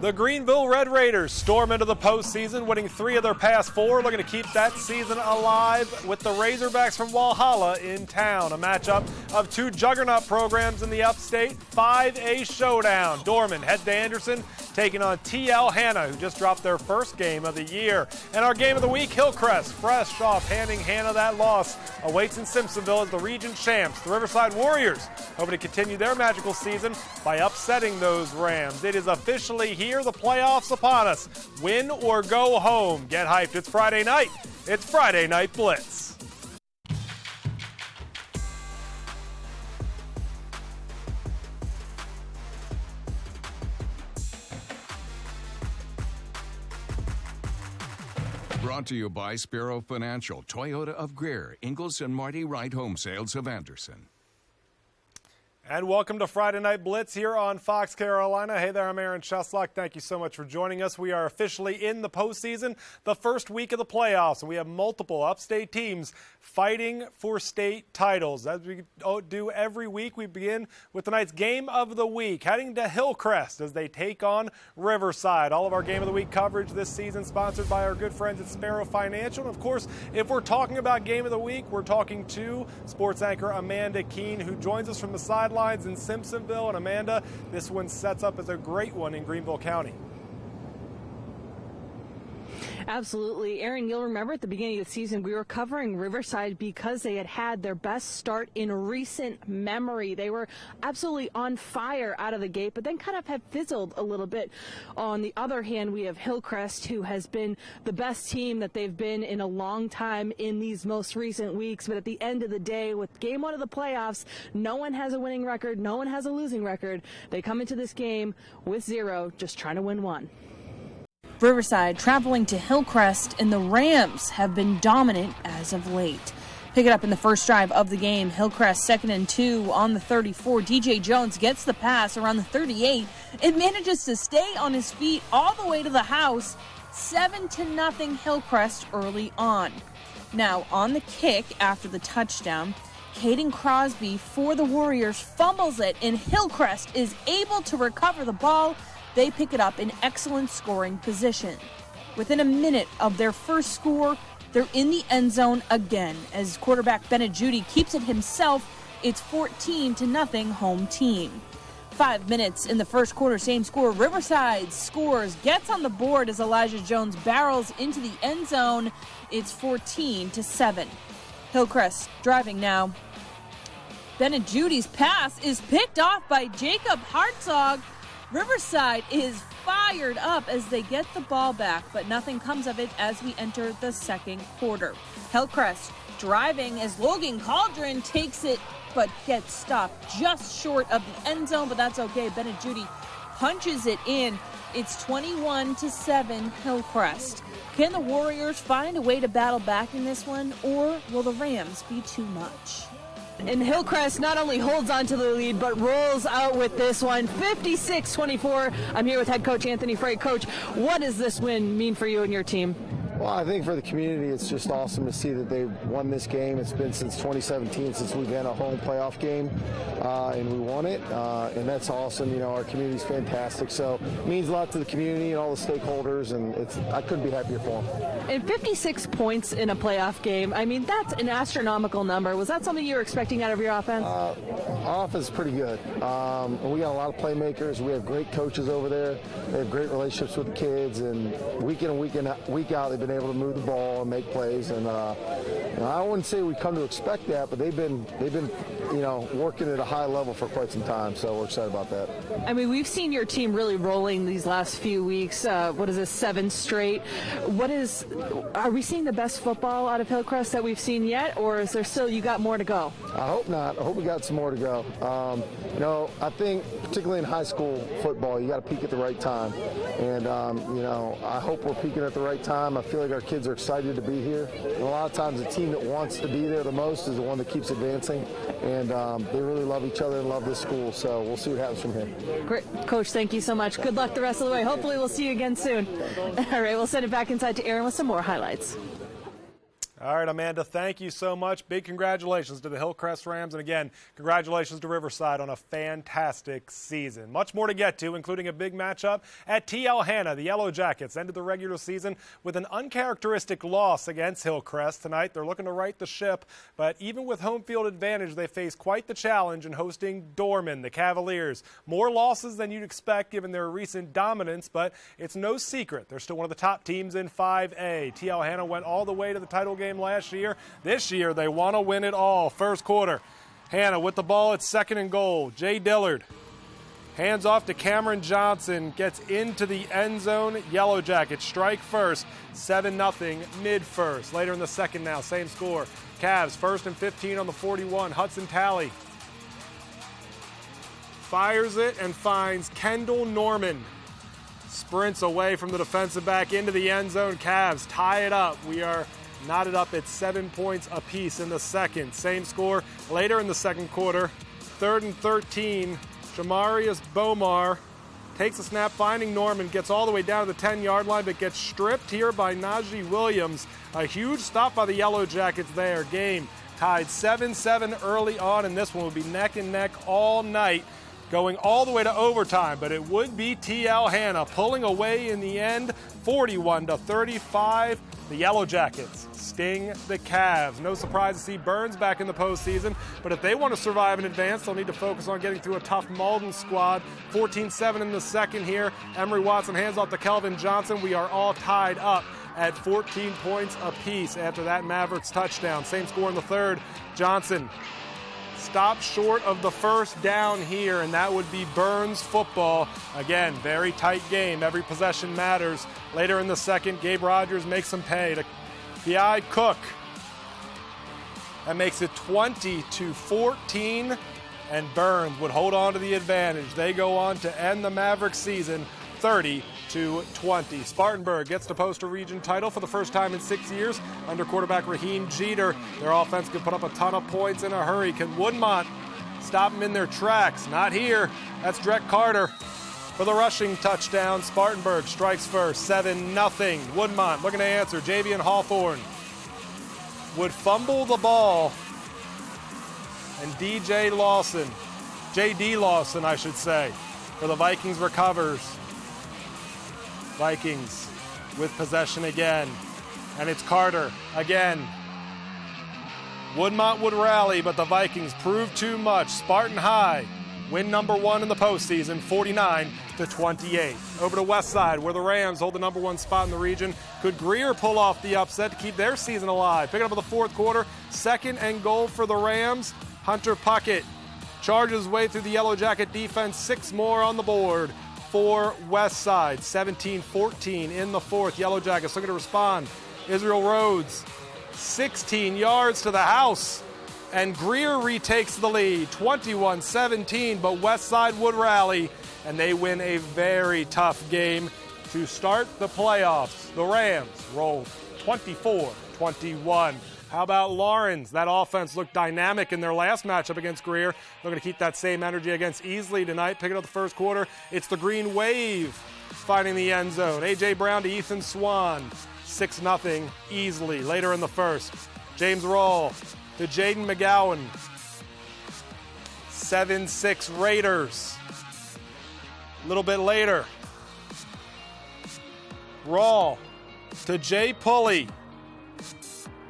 The Greenville Red Raiders storm into the postseason, winning 3 of their past 4, looking to keep that season alive with the Razorbacks from Walhalla in town. A matchup of 2 juggernaut programs in the upstate, 5A showdown. Dorman head to Anderson, taking on TL Hanna, who just dropped their first game of the year. And our game of the week, Hillcrest, fresh off handing Hanna that loss, awaits in Simpsonville as the region champs. The Riverside Warriors hoping to continue their magical season by upsetting those Rams. It is officially here, the playoffs upon us. Win or go home. Get hyped. It's Friday night. It's Friday Night Blitz. Brought to you by Sparrow Financial, Toyota of Greer, Ingalls and Marty Wright Home Sales of Anderson. And welcome to Friday Night Blitz here on Fox Carolina. Hey there, I'm Aaron Cheslock. Thank you so much for joining us. We are officially in the postseason, the first week of the playoffs, and we have multiple upstate teams fighting for state titles. As we do every week, we begin with tonight's game of the week, heading to Hillcrest as they take on Riverside. All of our game of the week coverage this season sponsored by our good friends at Sparrow Financial. And of course, if we're talking about game of the week, we're talking to sports anchor Amanda Keene, who joins us from the sidelines in Simpsonville. And Amanda, this one sets up as a great one in Greenville County. Absolutely. Aaron, you'll remember at the beginning of the season, we were covering Riverside because they had had their best start in recent memory. They were absolutely on fire out of the gate, but then kind of have fizzled a little bit. On the other hand, we have Hillcrest, who has been the best team that they've been in a long time in these most recent weeks. But at the end of the day, with game 1 of the playoffs, no one has a winning record, no one has a losing record. They come into this game with 0, just trying to win 1. Riverside traveling to Hillcrest, and the Rams have been dominant as of late. Pick it up in the first drive of the game. Hillcrest 2nd and 2 on the 34. DJ Jones gets the pass around the 38 and manages to stay on his feet all the way to the house. 7-0 Hillcrest early on. Now on the kick after the touchdown, Caden Crosby for the Warriors fumbles it, and Hillcrest is able to recover the ball. They pick it up in excellent scoring position. Within a minute of their first score, they're in the end zone again as quarterback Bennett Judy keeps it himself. It's 14-0 home team. 5 minutes in the first quarter, same score. Riverside scores, gets on the board as Elijah Jones barrels into the end zone. It's 14-7. Hillcrest driving now. Bennett Judy's pass is picked off by Jacob Hartzog. Riverside is fired up as they get the ball back, but nothing comes of it as we enter the second quarter. Hillcrest driving as Logan Cauldron takes it, but gets stopped just short of the end zone, but that's okay. Bennett Judy punches it in. It's 21-7 Hillcrest. Can the Warriors find a way to battle back in this one, or will the Rams be too much? And Hillcrest not only holds on to the lead, but rolls out with this one, 56-24. I'm here with head coach Anthony Frey. Coach, what does this win mean for you and your team? Well, I think for the community, it's just awesome to see that they won this game. It's been since 2017 since we've had a home playoff game, and we won it, and that's awesome. You know, our community's fantastic, so it means a lot to the community and all the stakeholders, and I couldn't be happier for them. And 56 points in a playoff game, I mean, that's an astronomical number. Was that something you were expecting out of your offense? Our offense is pretty good. And we got a lot of playmakers. We have great coaches over there. They have great relationships with the kids, and week in and week out, they've been able to move the ball and make plays. And I wouldn't say we come to expect that, but they've been working at a high level for quite some time. So we're excited about that. I mean, we've seen your team really rolling these last few weeks. What is this, 7 straight? Are we seeing the best football out of Hillcrest that we've seen yet, or is there still, you got more to go? I hope not. I hope we got some more to go. I think particularly in high school football, you got to peak at the right time. And, I hope we're peaking at the right time. I feel like our kids are excited to be here. And a lot of times the team that wants to be there the most is the one that keeps advancing. And they really love each other and love this school. So we'll see what happens from here. Great. Coach, thank you so much. Good luck the rest of the way. Hopefully we'll see you again soon. All right, we'll send it back inside to Aaron with some more highlights. All right, Amanda, thank you so much. Big congratulations to the Hillcrest Rams. And again, congratulations to Riverside on a fantastic season. Much more to get to, including a big matchup at TL Hanna. The Yellow Jackets ended the regular season with an uncharacteristic loss against Hillcrest tonight. They're looking to right the ship, but even with home field advantage, they face quite the challenge in hosting Dorman, the Cavaliers. More losses than you'd expect given their recent dominance, but it's no secret they're still one of the top teams in 5A. TL Hanna went all the way to the title game last year. This year, they want to win it all. First quarter, Hanna with the ball at 2nd and goal. Jay Dillard hands off to Cameron Johnson, gets into the end zone. Yellow Jackets strike first, 7-0 mid-first. Later in the second now, same score. Cavs 1st and 15 on the 41. Hudson Talley fires it and finds Kendall Norman. Sprints away from the defensive back into the end zone. Cavs tie it up. We are knotted up at 7 points apiece in the second. Same score later in the second quarter. 3rd and 13. Jamarius Bomar takes a snap, finding Norman, gets all the way down to the 10-yard line, but gets stripped here by Najee Williams. A huge stop by the Yellow Jackets there. Game tied 7-7 early on, and this one will be neck and neck all night, going all the way to overtime, but it would be TL Hanna pulling away in the end, 41-35. The Yellow Jackets sting the Cavs. No surprise to see Burns back in the postseason, but if they want to survive and advance, they'll need to focus on getting through a tough Malden squad. 14-7 in the second here. Emery Watson hands off to Kelvin Johnson. We are all tied up at 14 points apiece after that Mavericks touchdown. Same score in the third. Johnson stopped short of the first down here, and that would be Burns football. Again, very tight game. Every possession matters. Later in the second, Gabe Rogers makes some pay to P.I. Cook. That makes it 20-14, and Burns would hold on to the advantage. They go on to end the Mavericks season 30-20. Spartanburg gets to post a region title for the first time in 6 years under quarterback Raheem Jeter. Their offense can put up a ton of points in a hurry. Can Woodmont stop them in their tracks? Not here. That's Drek Carter for the rushing touchdown. Spartanburg strikes first, 7-0. Woodmont looking to answer. Javian Hawthorne would fumble the ball, and J.D. Lawson, I should say, for the Vikings recovers. Vikings with possession again, and it's Carter again. Woodmont would rally, but the Vikings proved too much. Spartan High win number 1 in the postseason, 49-28. Over to Westside, where the Rams hold the number 1 spot in the region. Could Greer pull off the upset to keep their season alive? Pick it up in the fourth quarter, 2nd and goal for the Rams. Hunter Puckett charges his way through the Yellow Jacket defense, 6 more on the board for Westside. 17-14 in the fourth. Yellow Jackets looking to respond. Israel Rhodes, 16 yards to the house, and Greer retakes the lead, 21-17, but Westside would rally, and they win a very tough game to start the playoffs. The Rams roll 24-21. How about Lawrence? That offense looked dynamic in their last matchup against Greer. They're going to keep that same energy against Easley tonight. Picking up the first quarter, it's the Green Wave finding the end zone. A.J. Brown to Ethan Swan, 6-0 easily. Later in the first, James Rawle to Jaden McGowan, 7-6 Raiders. A little bit later, Rawle to Jay Pulley.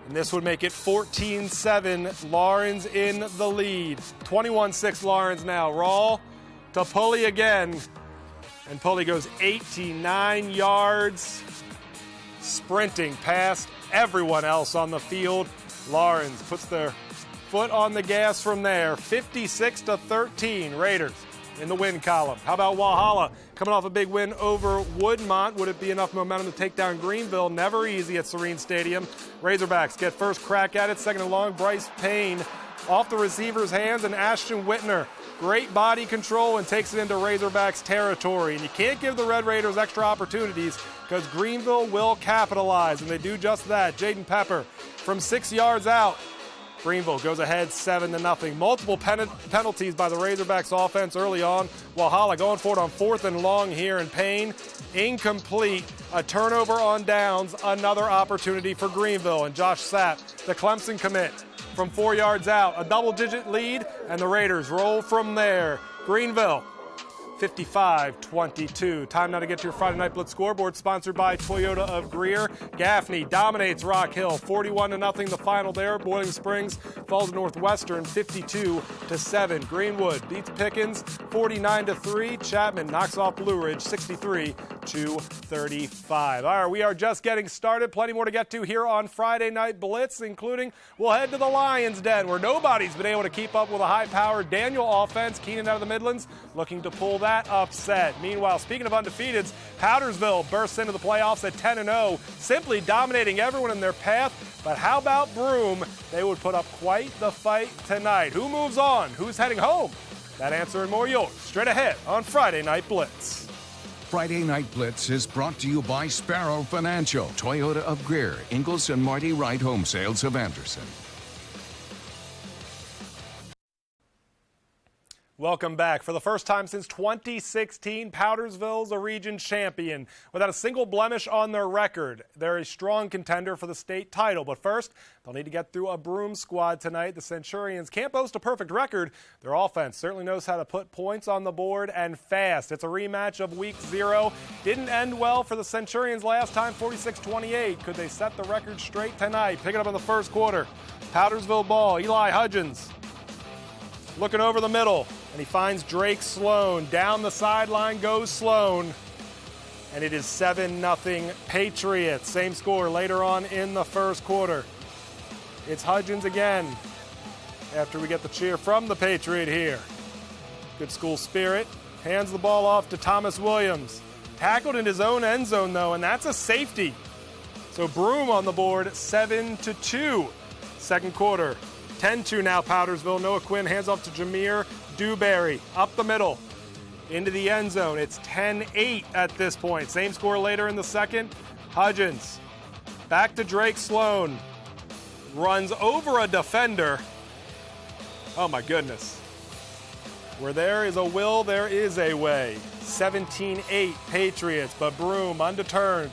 And this would make it 14-7. Lawrence in the lead. 21-6 Lawrence now. Rawle to Pulley again. And Pulley goes 89 yards, sprinting past everyone else on the field. Lawrence puts their foot on the gas from there. 56-13 Raiders in the win column. How about Walhalla coming off a big win over Woodmont? Would it be enough momentum to take down Greenville? Never easy at Serene Stadium. Razorbacks get first crack at it. 2nd and long, Bryce Payne off the receiver's hands, and Ashton Whitner, great body control and takes it into Razorbacks territory. And you can't give the Red Raiders extra opportunities because Greenville will capitalize, and they do just that. Jaden Pepper from 6 yards out Greenville goes ahead 7-0. Multiple penalties by the Razorbacks offense early on. Walhalla going for it on 4th and long here in Payne. Incomplete. A turnover on downs. Another opportunity for Greenville. And Josh Sapp, the Clemson commit, from 4 yards out. A double-digit lead, and the Raiders roll from there. Greenville 55-22. Time now to get to your Friday Night Blitz scoreboard, sponsored by Toyota of Greer. Gaffney dominates Rock Hill, 41-0 the final there. Boiling Springs falls to Northwestern, 52-7. Greenwood beats Pickens, 49-3. Chapman knocks off Blue Ridge, 63-35. All right, we are just getting started. Plenty more to get to here on Friday Night Blitz, including we'll head to the Lions' Den, where nobody's been able to keep up with a high-powered Daniel offense. Keenan out of the Midlands looking to pull that upset. Meanwhile, speaking of undefeateds, Powdersville bursts into the playoffs at 10-0, simply dominating everyone in their path. But how about Broome? They would put up quite the fight tonight. Who moves on? Who's heading home? That answer and more yours straight ahead on Friday Night Blitz. Friday Night Blitz is brought to you by Sparrow Financial, Toyota of Greer, Ingalls and Marty Wright Home Sales of Anderson. Welcome back. For the first time since 2016, Powdersville's a region champion. Without a single blemish on their record, they're a strong contender for the state title. But first, they'll need to get through a Broome squad tonight. The Centurions can't boast a perfect record. Their offense certainly knows how to put points on the board, and fast. It's a rematch of Week 0. Didn't end well for the Centurions last time, 46-28. Could they set the record straight tonight? Pick it up in the first quarter. Powdersville ball. Eli Hudgens looking over the middle, and he finds Drake Sloan. Down the sideline goes Sloan, and it is 7-0 Patriots. Same score later on in the first quarter. It's Hudgens again after we get the cheer from the Patriot here. Good school spirit. Hands the ball off to Thomas Williams. Tackled in his own end zone, though, and that's a safety. So Broome on the board, 7-2. Second quarter. 10-2 now, Powdersville. Noah Quinn hands off to Jameer Dewberry. Up the middle. Into the end zone. It's 10-8 at this point. Same score later in the second. Hudgens. Back to Drake Sloan. Runs over a defender. Oh, my goodness. Where there is a will, there is a way. 17-8 Patriots, but Broome undeterred.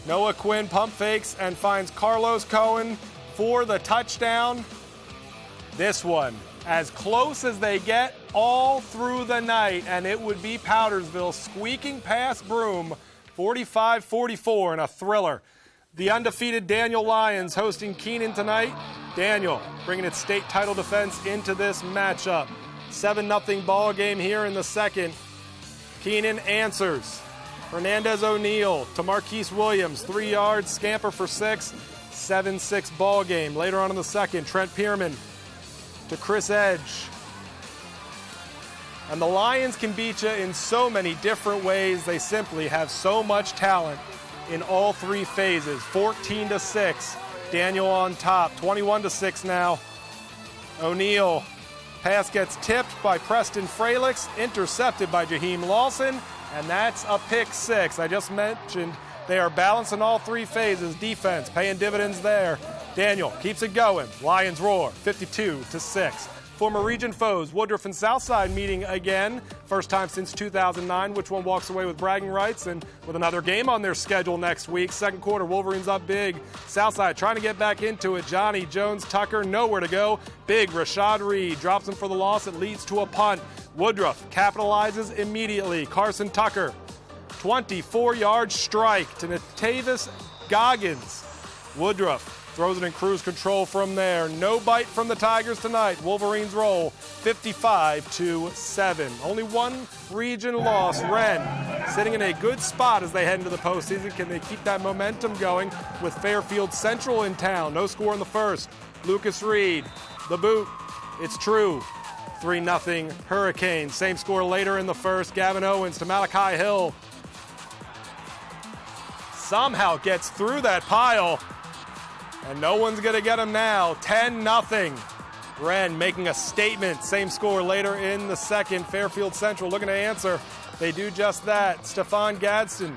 Noah Quinn pump fakes and finds Carlos Cohen for the touchdown. This one, as close as they get all through the night, and it would be Powdersville squeaking past Broome, 45-44 in a thriller. The undefeated Daniel Lions hosting Keenan tonight. Daniel bringing its state title defense into this matchup. 7-0 ball game here in the second. Keenan answers. Hernandez O'Neill to Marquise Williams, 3 yards, scamper for 6. 7-6 ball game. Later on in the second, Trent Pierman to Chris Edge. And the Lions can beat you in so many different ways. They simply have so much talent in all three phases. 14-6. Daniel on top. 21-6 now. O'Neill. Pass gets tipped by Preston Fralix, intercepted by Jaheim Lawson, and that's a pick 6. I just mentioned they are balanced in all three phases. Defense paying dividends there. Daniel keeps it going. Lions roar, 52-6. Former region foes, Woodruff and Southside meeting again. First time since 2009. Which one walks away with bragging rights? And with another game on their schedule next week. Second quarter, Wolverines up big. Southside trying to get back into it. Johnny Jones Tucker, nowhere to go. Big Rashad Reed drops him for the loss. It leads to a punt. Woodruff capitalizes immediately. Carson Tucker, 24-yard strike to Natavis Goggins. Woodruff throws it in cruise control from there. No bite from the Tigers tonight. Wolverines roll 55-7. Only one region loss. Wren sitting in a good spot as they head into the postseason. Can they keep that momentum going with Fairfield Central in town? No score in the first. Lucas Reed, the boot. It's true. 3-0 Hurricanes. Same score later in the first. Gavin Owens to Malachi Hill. Somehow gets through that pile. And no one's going to get him now. 10-0. Wren making a statement. Same score later in the second. Fairfield Central looking to answer. They do just that. Stefan Gadsden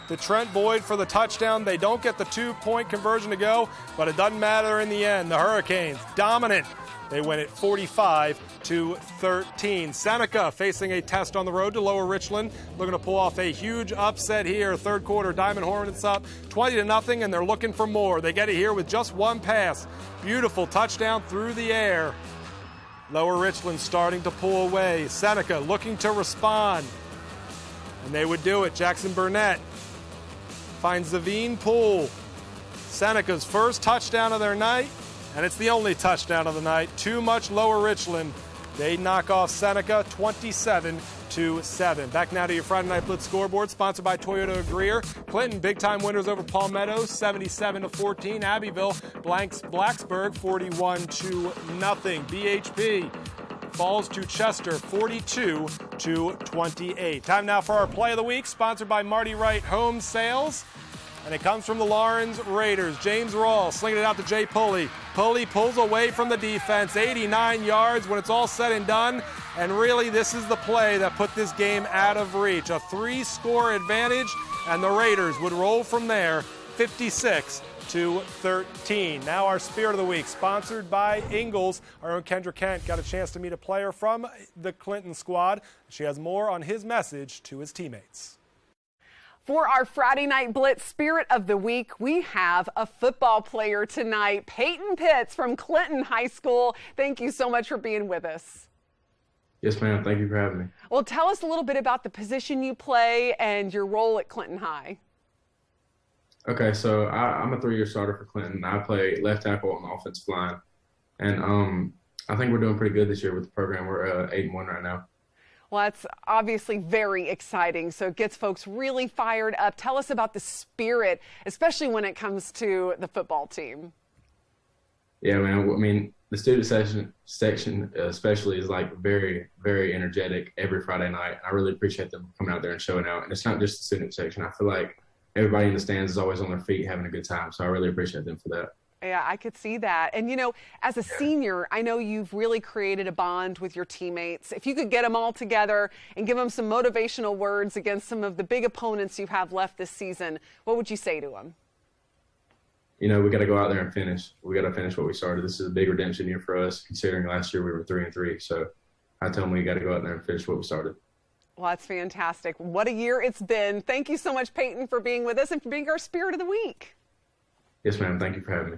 to Trent Boyd for the touchdown. They don't get the 2-point conversion to go, but it doesn't matter in the end. The Hurricanes, dominant. They win it 45-13. Seneca facing a test on the road to Lower Richland, looking to pull off a huge upset here. Third quarter, Diamond Hornets up 20-0, and they're looking for more. They get it here with just one pass. Beautiful touchdown through the air. Lower Richland starting to pull away. Seneca looking to respond, and they would do it. Jackson Burnett finds Zavine Poole. Seneca's first touchdown of their night. And it's the only touchdown of the night. Too much Lower Richland. They knock off Seneca 27-7. Back now to your Friday Night Blitz scoreboard, sponsored by Toyota of Greer. Clinton, big-time winners over Palmetto, 77-14. Abbeville blanks Blacksburg, 41-0. BHP falls to Chester, 42-28. Time now for our play of the week, sponsored by Marty Wright Home Sales. And it comes from the Lawrence Raiders. James Rawls slinging it out to Jay Pulley. Pulley pulls away from the defense, 89 yards when it's all said and done. And really, this is the play that put this game out of reach. A 3-score advantage, and the Raiders would roll from there, 56-13. Now our Spirit of the Week, sponsored by Ingles. Our own Kendra Kent got a chance to meet a player from the Clinton squad. She has more on his message to his teammates. For our Friday Night Blitz Spirit of the Week, we have a football player tonight, Peyton Pitts from Clinton High School. Thank you so much for being with us. Yes, ma'am. Thank you for having me. Well, tell us a little bit about the position you play and your role at Clinton High. Okay, so I'm a 3-year starter for Clinton. I play left tackle on the offensive line. And I think we're doing pretty good this year with the program. We're 8-1 right now. Well, that's obviously very exciting, so it gets folks really fired up. Tell us about the spirit, especially when it comes to the football team. Yeah, man. I mean, the student section especially is like very, very energetic every Friday night. I really appreciate them coming out there and showing out. And it's not just the student section. I feel like everybody in the stands is always on their feet having a good time, so I really appreciate them for that. Yeah, I could see that. And, you know, as a senior, I know you've really created a bond with your teammates. If you could get them all together and give them some motivational words against some of the big opponents you have left this season, what would you say to them? You know, we got to go out there and finish. We got to finish what we started. This is a big redemption year for us, considering last year we were 3-3. So I tell them we got to go out there and finish what we started. Well, that's fantastic. What a year it's been. Thank you so much, Peyton, for being with us and for being our Spirit of the Week. Yes, ma'am. Thank you for having me.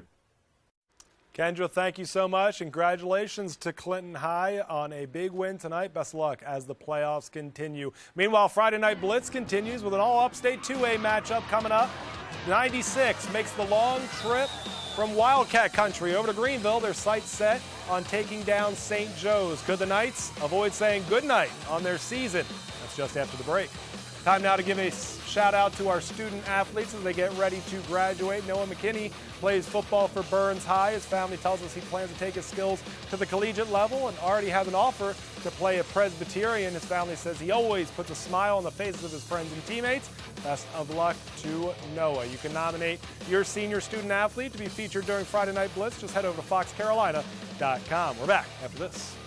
Kendra, thank you so much. Congratulations to Clinton High on a big win tonight. Best of luck as the playoffs continue. Meanwhile, Friday Night Blitz continues with an all-upstate 2A matchup coming up. 96 makes the long trip from Wildcat Country over to Greenville. Their sights set on taking down St. Joe's. Could the Knights avoid saying goodnight on their season? That's just after the break. Time now to give a shout out to our student athletes as they get ready to graduate. Noah McKinney plays football for Burns High. His family tells us he plans to take his skills to the collegiate level and already has an offer to play at Presbyterian. His family says he always puts a smile on the faces of his friends and teammates. Best of luck to Noah. You can nominate your senior student athlete to be featured during Friday Night Blitz. Just head over to foxcarolina.com. We're back after this.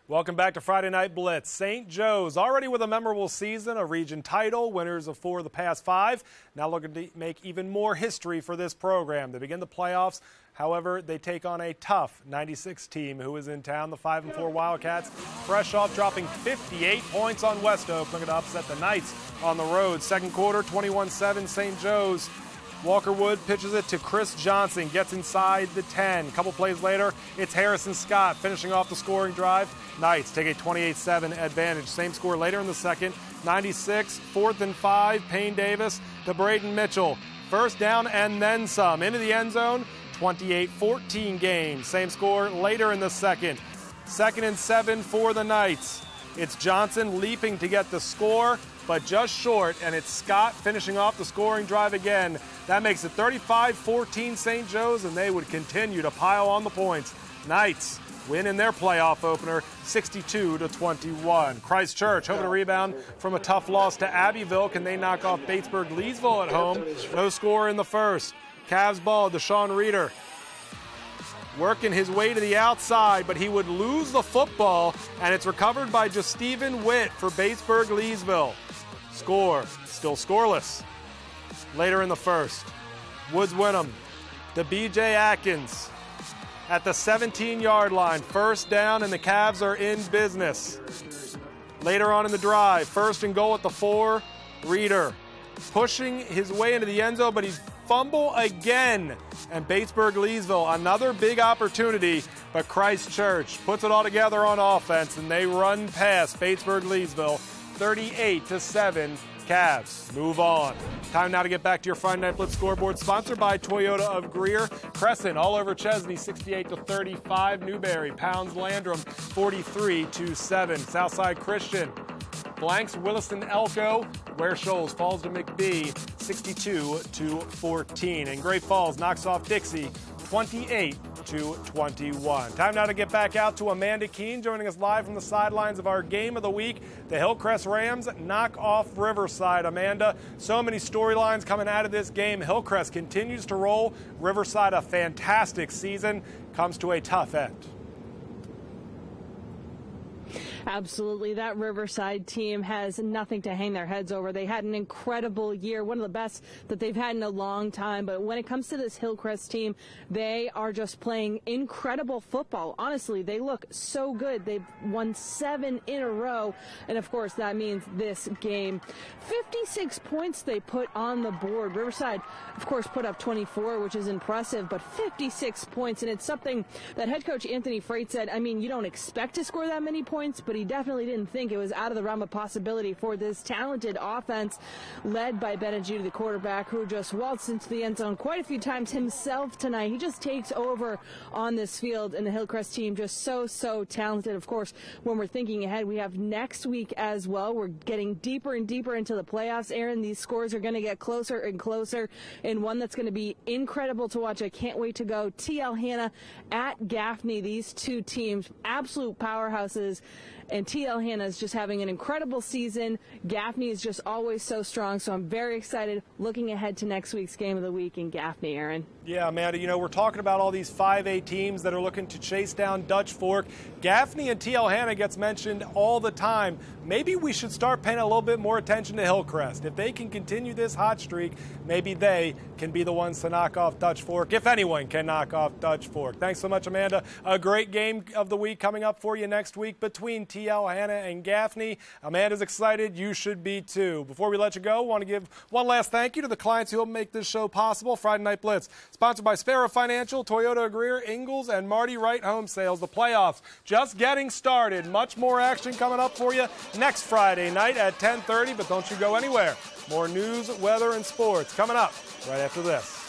Welcome back to Friday Night Blitz. St. Joe's already with a memorable season, a region title, winners of 4 of the past 5. Now looking to make even more history for this program. They begin the playoffs. However, they take on a tough 96 team who is in town, the 5-4 Wildcats, fresh off dropping 58 points on West Oak, looking to upset the Knights on the road. Second quarter, 21-7 St. Joe's. Walker Wood pitches it to Chris Johnson, gets inside the 10. A couple plays later, it's Harrison Scott finishing off the scoring drive. Knights take a 28-7 advantage. Same score later in the second. 96, 4th and 5, Payne Davis to Braden Mitchell. First down and then some. Into the end zone, 28-14 game. Same score later in the second. 2nd and 7 for the Knights. It's Johnson leaping to get the score, but just short, and it's Scott finishing off the scoring drive again. That makes it 35-14 St. Joe's, and they would continue to pile on the points. Knights win in their playoff opener, 62-21. Christchurch hoping to rebound from a tough loss to Abbeville. Can they knock off Batesburg-Leesville at home? No score in the first. Cavs ball, Deshaun Reeder. working his way to the outside, but he would lose the football, and it's recovered by just Stephen Witt for Batesburg-Leesville. Score, still scoreless. Later in the first, Woods Wynnum to B.J. Atkins at the 17-yard line. First down, and the Cavs are in business. Later on in the drive, first and goal at the 4, Reeder pushing his way into the end zone, but he's fumble again. And Batesburg-Leesville, another big opportunity, but Christchurch puts it all together on offense, and they run past Batesburg-Leesville 38-7. Cavs move on. Time now to get back to your Friday Night Blitz scoreboard, sponsored by Toyota of Greer. Crescent all over Chesney, 68-35. Newberry pounds Landrum, 43-7. Southside Christian blanks Williston Elko. Ware Shoals falls to McBee, 62-14. And Great Falls knocks off Dixie, 28-21. Time now to get back out to Amanda Keene, joining us live from the sidelines of our game of the week. The Hillcrest Rams knock off Riverside. Amanda, so many storylines coming out of this game. Hillcrest continues to roll. Riverside, a fantastic season, comes to a tough end. Absolutely. That Riverside team has nothing to hang their heads over. They had an incredible year, one of the best that they've had in a long time. But when it comes to this Hillcrest team, they are just playing incredible football. Honestly, they look so good. They've won 7 in a row. And, of course, that means this game. 56 points they put on the board. Riverside, of course, put up 24, which is impressive, but 56 points. And it's something that head coach Anthony Freight said, I mean, you don't expect to score that many points, but he definitely didn't think it was out of the realm of possibility for this talented offense led by Benejude, the quarterback, who just waltzed into the end zone quite a few times himself tonight. He just takes over on this field, and the Hillcrest team just so talented. Of course, when we're thinking ahead, we have next week as well. We're getting deeper and deeper into the playoffs, Aaron. These scores are going to get closer and closer, and one that's going to be incredible to watch. I can't wait to go. TL Hanna at Gaffney. These two teams, absolute powerhouses. And TL Hanna is just having an incredible season. Gaffney is just always so strong, so I'm very excited looking ahead to next week's game of the week in Gaffney, Aaron. Yeah, Amanda, you know, we're talking about all these 5A teams that are looking to chase down Dutch Fork. Gaffney and TL Hanna gets mentioned all the time. Maybe we should start paying a little bit more attention to Hillcrest. If they can continue this hot streak, maybe they can be the ones to knock off Dutch Fork, if anyone can knock off Dutch Fork. Thanks so much, Amanda. A great game of the week coming up for you next week between TL Hanna and Gaffney. Amanda's excited. You should be too. Before we let you go, I want to give one last thank you to the clients who help make this show possible. Friday Night Blitz, sponsored by Sparrow Financial, Toyota of Greer, Ingalls, and Marty Wright Home Sales. The playoffs just getting started. Much more action coming up for you next Friday night at 10:30, but don't you go anywhere. More news, weather, and sports coming up right after this.